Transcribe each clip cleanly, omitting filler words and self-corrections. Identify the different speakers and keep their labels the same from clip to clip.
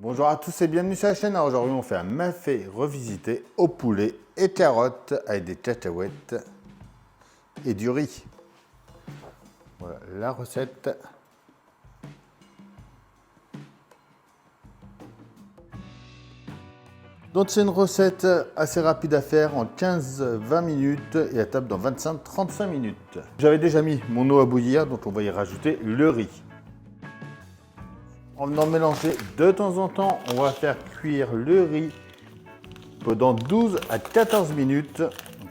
Speaker 1: Bonjour à tous et bienvenue sur la chaîne. Aujourd'hui, on fait un mafé revisité au poulet et carottes avec des cacahuètes et du riz. Voilà la recette. Donc c'est une recette assez rapide à faire en 15-20 minutes et à table dans 25-35 minutes. J'avais déjà mis mon eau à bouillir, donc on va y rajouter le riz. En venant mélanger de temps en temps, on va faire cuire le riz pendant 12 à 14 minutes.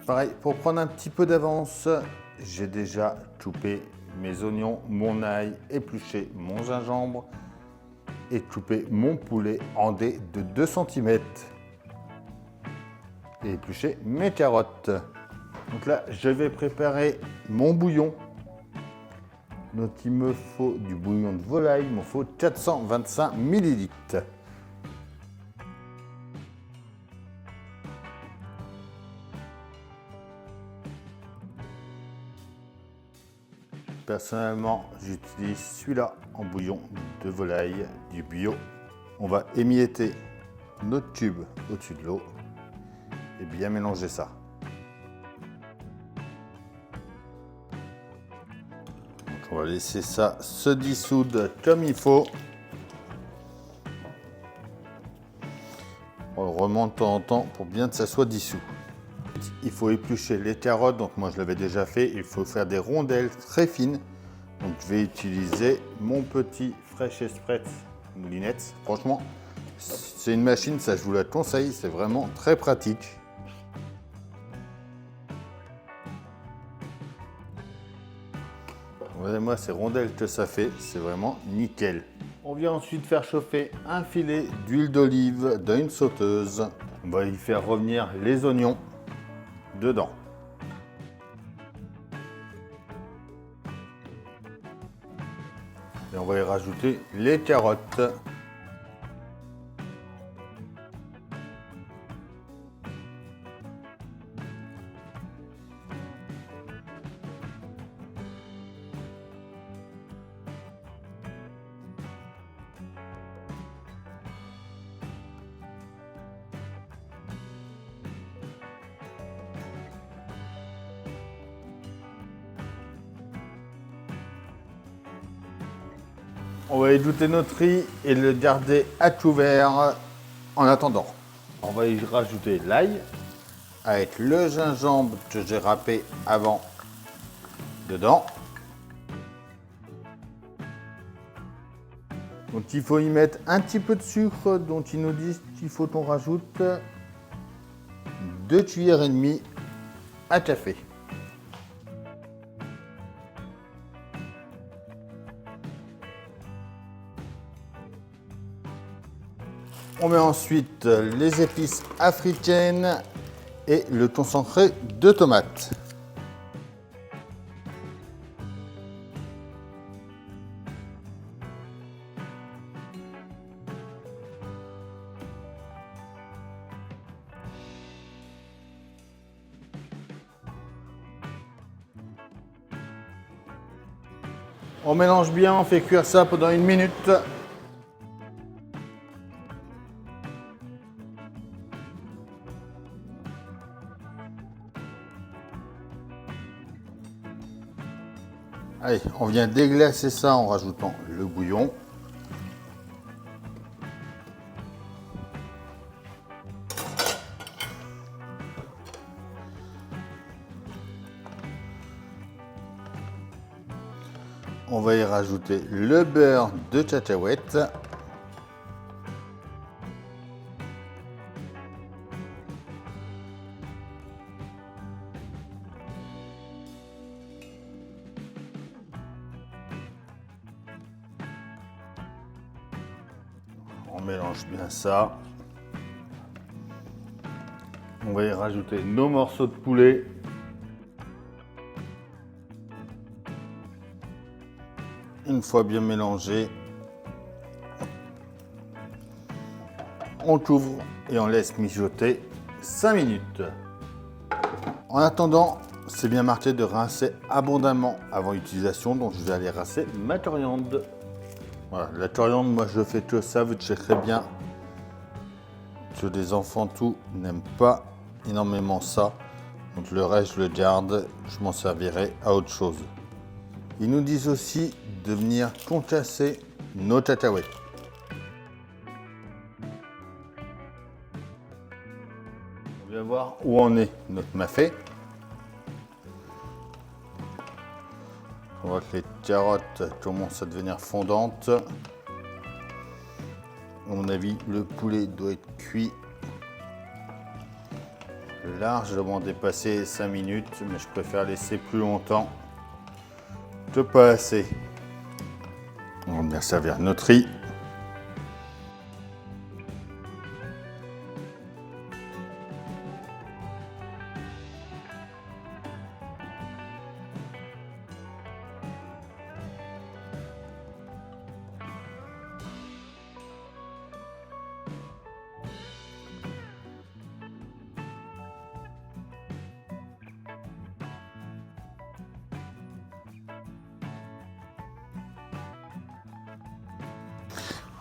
Speaker 1: Pareil, pour prendre un petit peu d'avance, j'ai déjà coupé mes oignons, mon ail, épluché mon gingembre et coupé mon poulet en dés de 2 cm. Et épluché mes carottes. Donc là, je vais préparer mon bouillon. Donc il me faut du bouillon de volaille, il me faut 425 ml. Personnellement, j'utilise celui-là en bouillon de volaille du bio. On va émietter notre tube au-dessus de l'eau et bien mélanger ça. Donc on va laisser ça se dissoudre comme il faut. On le remonte de temps en temps pour bien que ça soit dissous. Il faut éplucher les carottes, donc moi je l'avais déjà fait. Il faut faire des rondelles très fines. Donc je vais utiliser mon petit Fresh Express moulinette. Franchement, c'est une machine, ça je vous la conseille, c'est vraiment très pratique. Regardez-moi ces rondelles que ça fait, c'est vraiment nickel. On vient ensuite faire chauffer un filet d'huile d'olive dans une sauteuse. On va y faire revenir les oignons dedans. Et on va y rajouter les carottes. On va ajouter notre riz et le garder à couvert en attendant. On va y rajouter l'ail avec le gingembre que j'ai râpé avant dedans. Donc il faut y mettre un petit peu de sucre dont ils nous disent qu'il faut qu'on rajoute 2 cuillères et demie à café. On met ensuite les épices africaines et le concentré de tomate. On mélange bien, on fait cuire ça pendant 1 minute. Allez, on vient déglacer ça en rajoutant le bouillon. On va y rajouter le beurre de cacahuète. On mélange bien ça. On va y rajouter nos morceaux de poulet. Une fois bien mélangé, on couvre et on laisse mijoter 5 minutes. En attendant, c'est bien marqué de rincer abondamment avant utilisation, donc je vais aller rincer ma coriandre. Voilà, la coriandre, moi je fais que ça, vous checkerez bien que les enfants tout n'aiment pas énormément ça. Donc le reste, je le garde, je m'en servirai à autre chose. Ils nous disent aussi de venir concasser nos cacahuètes. On va voir où en est notre mafé. On voit que les carottes commencent à devenir fondantes. À mon avis, le poulet doit être cuit largement dépassé 5 minutes, mais je préfère laisser plus longtemps que pas assez. On va bien servir notre riz.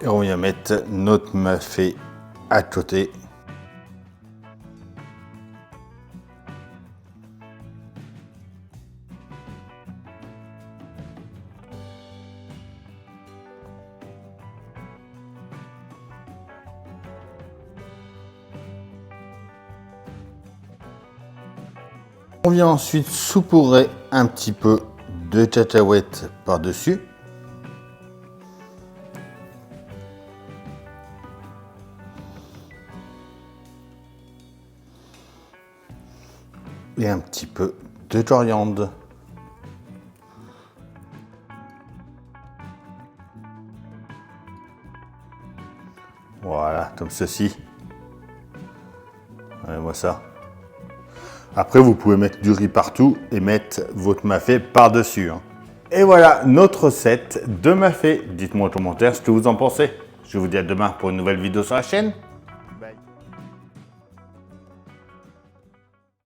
Speaker 1: Et on vient mettre notre mafé à côté. On vient ensuite saupoudrer un petit peu de cacahuètes par-dessus. Et un petit peu de coriandre. Voilà, comme ceci. Regardez-moi ça. Après, vous pouvez mettre du riz partout et mettre votre mafé par-dessus. Et voilà notre recette de mafé. Dites-moi en commentaire ce que vous en pensez. Je vous dis à demain pour une nouvelle vidéo sur la chaîne.